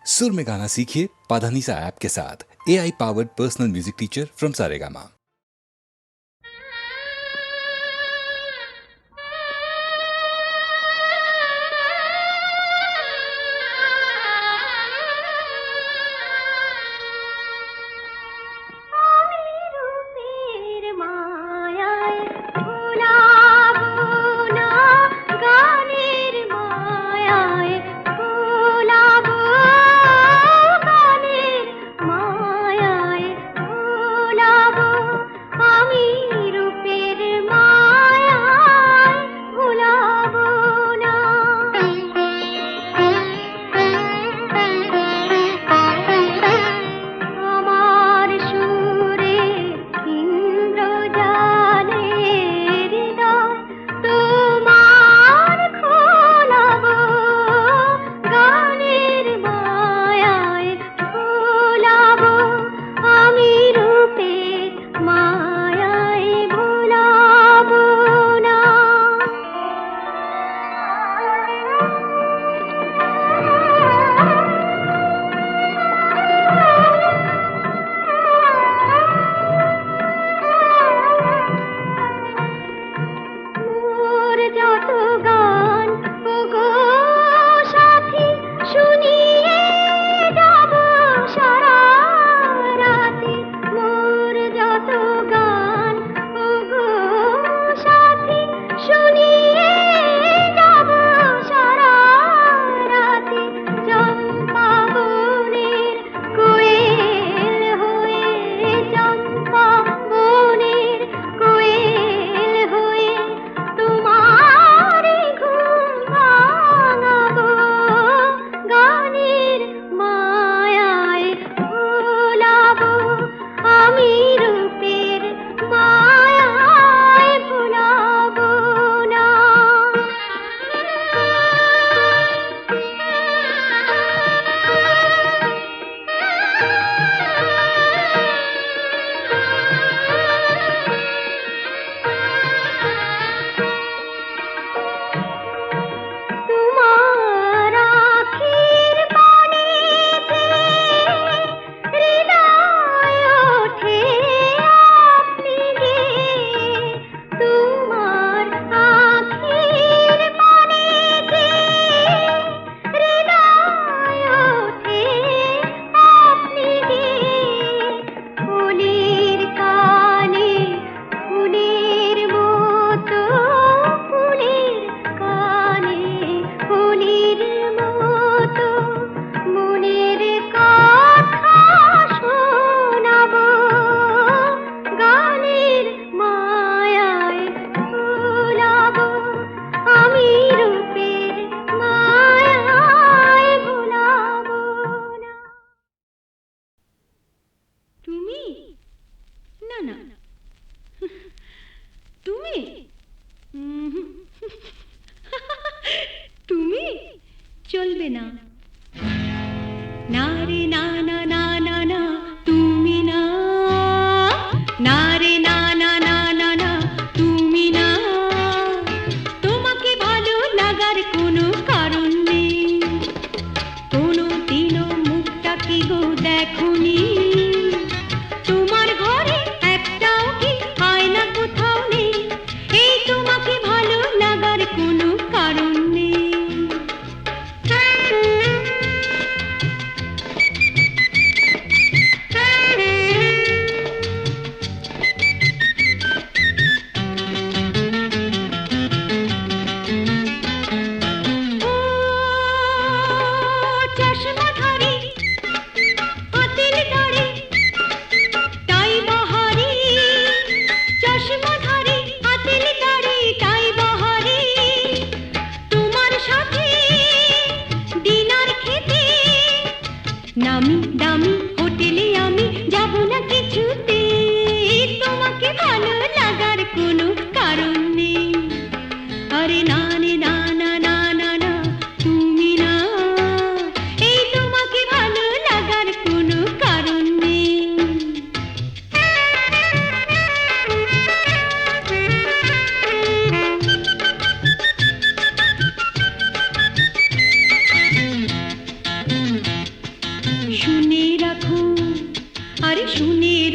सुर में गाना सीखिए पाधानीसा ऐप के साथ। AI powered personal music teacher from Saregama.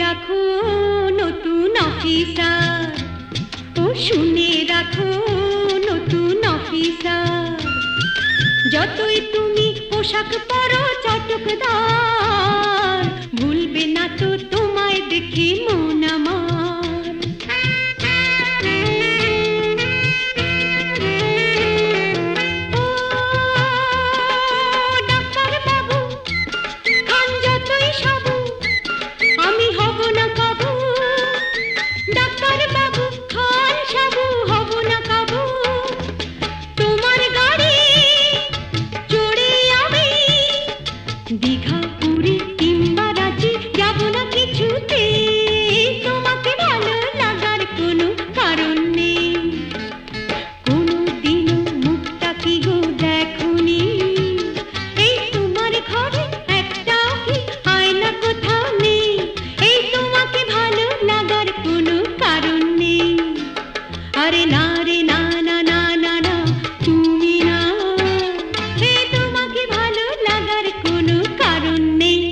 রাখো নতুন অফিসার, ও শুনে রাখো নতুন অফিসার, যতই তুমি পোশাক পরো চটকদার, ভুলবে না তো তোমায় দেখে মন আমার। ও ডাক্তার বাবু, খান যতই সাবু, আমি হব না কাবু। ডাক্তার বাবু খান সাবু, হব না কাবু। তোমার গাড়ি চড়ে আমি দীঘা পুরী কিংবা রাঁচি যাব না কিছুতে, তোমাকে ভালো লাগার কোনো কারণ নেই। কোনোদিনও মুখটা কি গো দেখোনি, এই তোমার ঘরে একটাও কি আয়না কোথাও নেই, এই তোমাকে ভালো লাগার কোনো কারণ নেই। আরে না রে না না না না না, তুমি না, এই তোমাকে ভালো লাগার কোনো কারণ নেই।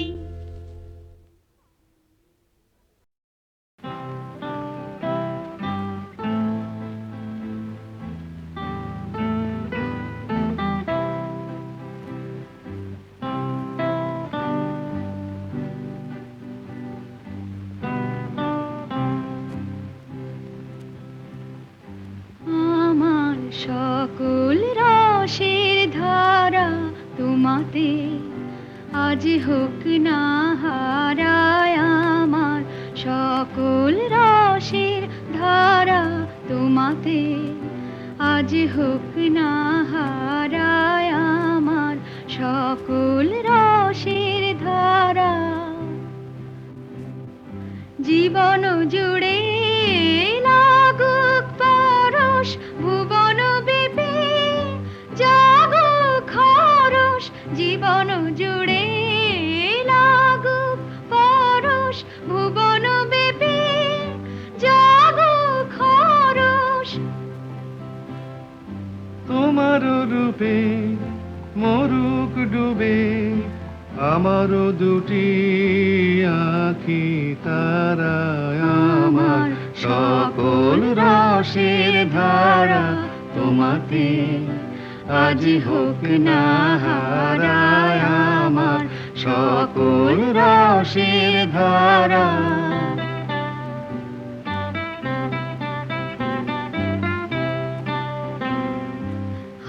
আমার সকল রসের ধারা তোমাতে আজ হোক না হারায়, আমার সকল রসের ধারা তোমাতে আজ হোক না হারায়, আমার সকল রসের ধারা। জীবন জুড়ে লাগুক পরশ, ভুবন বেপে জাগুক খরস, জীবন জুড়ে লাগুক পরশ, ভুবন বেপে জাগুক খরস। তোমার রূপে মরুক ডুবে আমারও দুটি আঁখি তারায়, আমার সকল রসের ধারা তোমাতে আজ হোক না হারায়, আমার সকল রসের ধারা।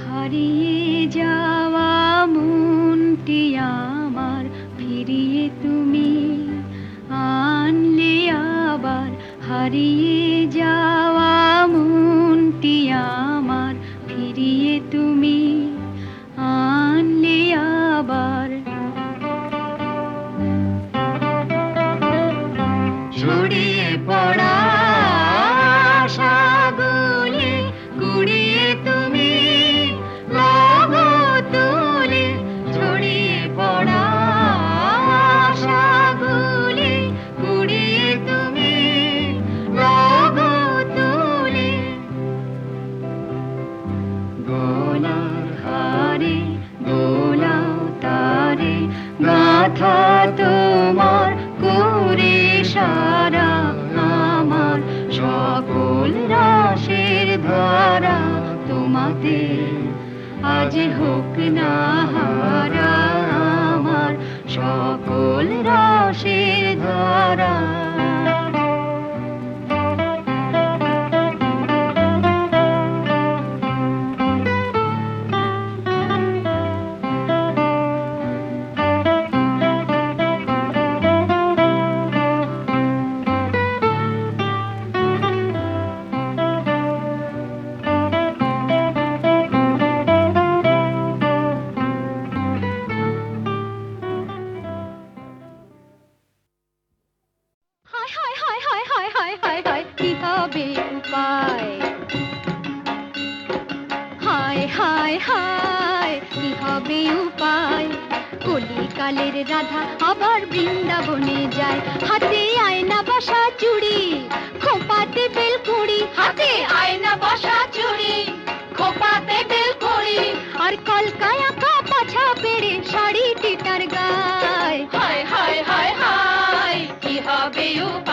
হারিয়ে যাওয়া মনটি আমার ফিরিয়ে তুমি আনলে আবার, হারিয়ে যাওয়া মনটি আমার ফিরিয়ে তুমি আনলে আবার। ছড়িয়ে পড়া আশাগুলি কুড়িয়ে তুমি লাগো তুলে, ছড়িয়ে পড়া আশাগুলি কুড়িয়ে তুমি লাগো তুলে। গলার হারে দোলাও তারে গাথা তোমার করে সারা, আমার সকল রসের ধারা তোমাতে আজ হোক না হারা, আমার সকল রসের ধারা। কি হবে উপায়, হায় হায় হায় কি হবে উপায়। কলিকালের রাধা আবার বৃন্দাবনে যায়, হাতে আয়না বসা চুড়ি, খোপাতে বেলকুড়ি, হাতে আয়না বসা চুড়ি, খোপাতে বেলকুড়ি, আর কলকায় আঁকা পাছা পেড়ে শাড়িটি তার গায়। হায় হায় হায় হায় কি হবে উপায়।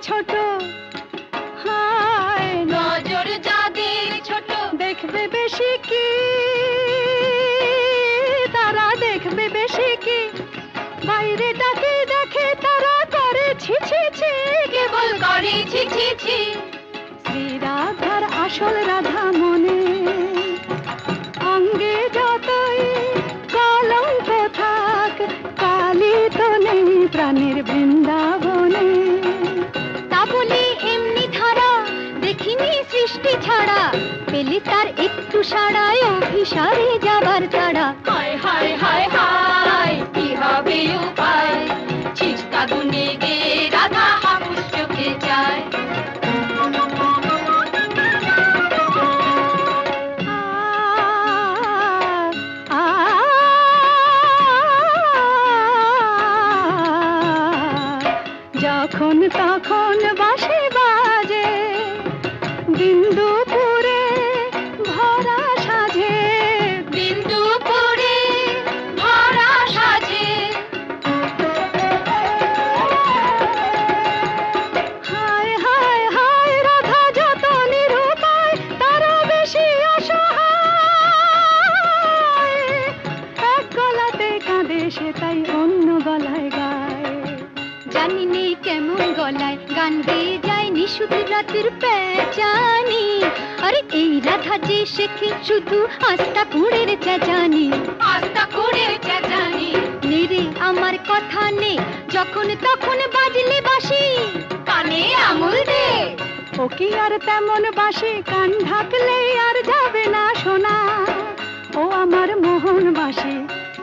ছোট, হায় নজর যাদের ছোট, দেখবে বেশি কি, তারা দেখবে বেশি কি, বাইরে ডাকে দেখে তারা করে ছি ছি ছি, কেবল করে ছি ছি ছি। শ্রী রাধার আসল রাধা মনে, অঙ্গে যতই কলঙ্ক থাক, কালী তো নেই প্রাণের বৃন্দাবনে। তা বলি এমনি ধারা দেখিনি সৃষ্টি ছাড়া, পেলে তার একটু সাড়ায় অভিসারে যাবার তাড়া। হায় হায় হায় হায় কি হবে উপায়, ছিচকা গুনে গে রাধা হাপুস চোখে যায়। যখন তখন বাঁশি বাজে, দিন দুপুরে ভরা সাজে, দিন দুপুরে ভরা সাজে। হায় হায় হায় রাধা যত নিরুপায়, তারও বেশি অসহায়। এক গলাতে কাঁদে সে তাই অন্য গলায় গায়। জানি নেই কেমন গলায় গান গেয়ে যায় নিশুত রাতের পেঁচানি, আরে এই রাধা যে শেখে শুধু আস্তা কুড়ের চেঁচানি, আস্তা কুড়ের চেঁচানি। নেরে আমার কথা নে, যখন তখন বাজলে বাঁশি কানে আঙুল দে। ও কি আর তেমন বাঁশি, কান ঢাকলেই আর যাবে না শোনা। ও আমার মোহন বাঁশি,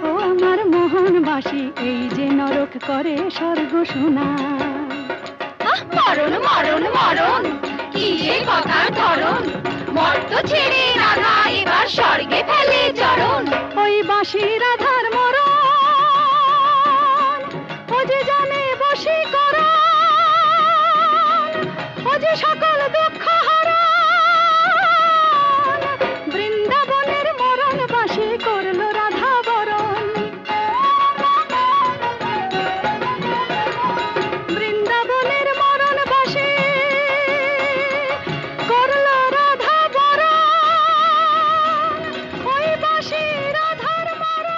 ও আমার মোহন বাঁশি, এই যে নরক করে স্বর্গ শোনা। মরণ মরণ মরণ কি যে কথার ধরন, মর্ত ছেড়ে রাধা এবার স্বর্গে ফেলে চরণ। ওই বাঁশি রাধার মরণ, ও যে জানে বশীকরণ, ও যে সকল দুঃখ হরণ। বৃন্দাবনের মরণ বাঁশি করলো রাধা বরণ, বৃন্দাবনের মরণ বাঁশি করলো রাধা বরণ, ওই বাঁশি রাধার মরণ।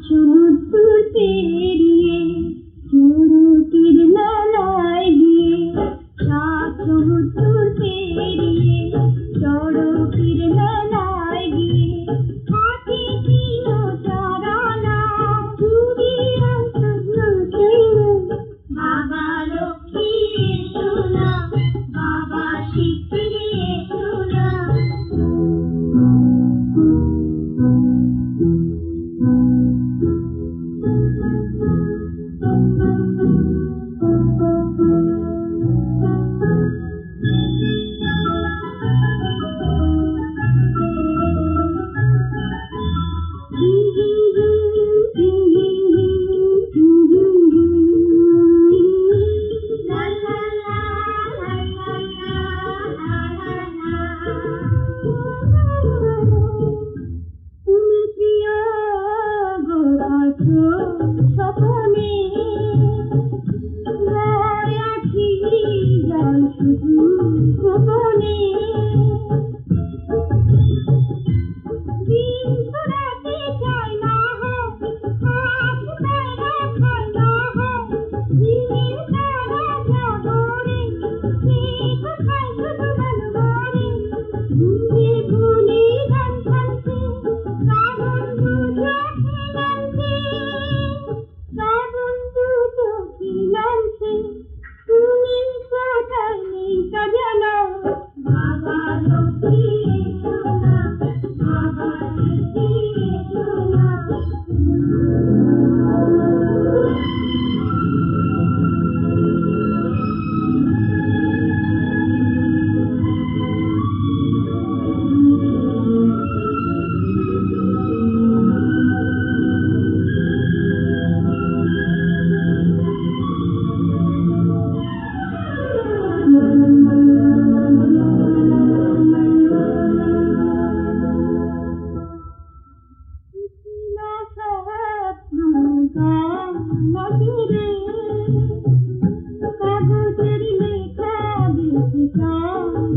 সমুদ্র পেরিয়ে চুরুটির মেলায় গিয়ে, সমুদ্র পেরিয়ে চড়ুকির মেলায় গিয়ে, হাতি ছিল চরণা চুরি বাবা লক্ষ্মী শোনা, বাবা শিখিয়ে শোনা। La la la la la la la.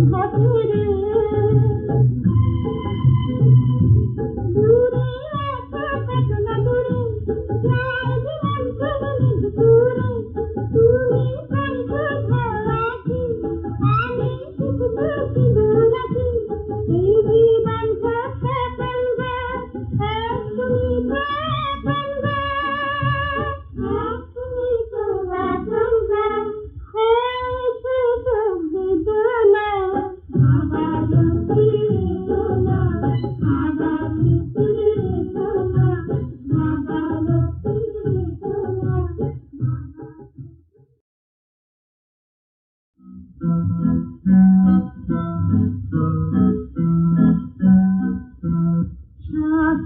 ঘটরে দূরে আছে কত না দূরে যায় জীবন চলে দূরে তুমি কাঁদছো ছাড়াছি আমি শুধু কি বলাছি এই জীবন কাছে পঙ্গা তুমি পঙ্গা তুমি তো পঙ্গা এই শুধু বেদনা বাবা লক্ষ্মী সোনা বাবা লক্ষ্মী সোনা বাবা লক্ষ্মী সোনা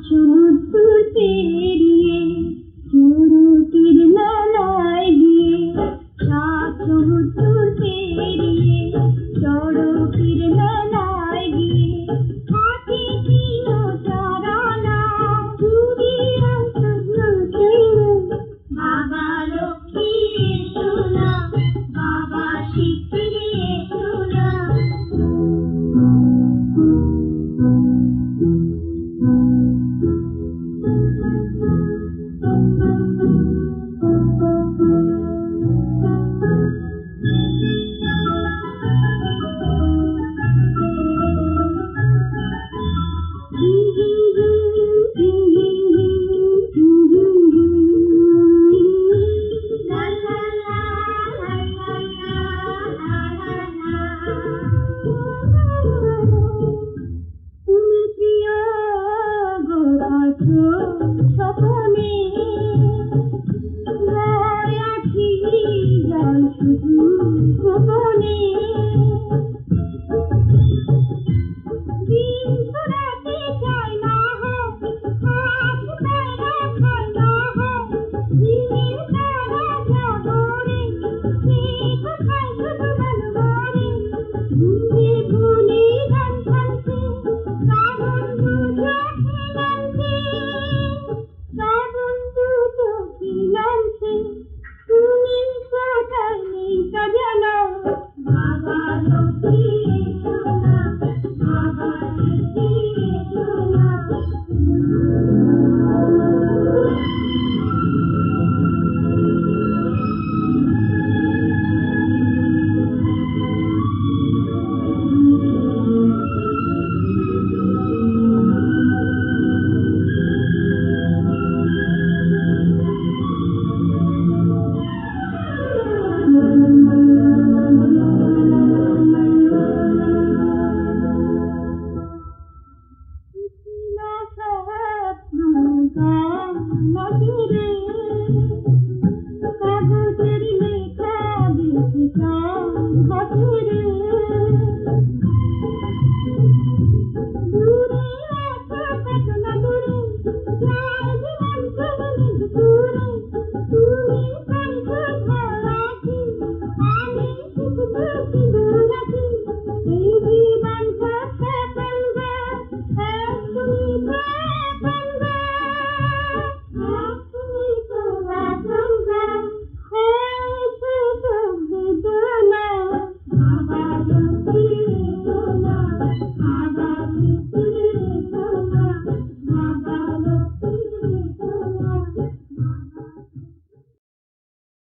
সমুদ্র পেরিয়ে চুরু কিরনালায় গিয়ে সমুদ্র পেরিয়ে চড়ো কিরনা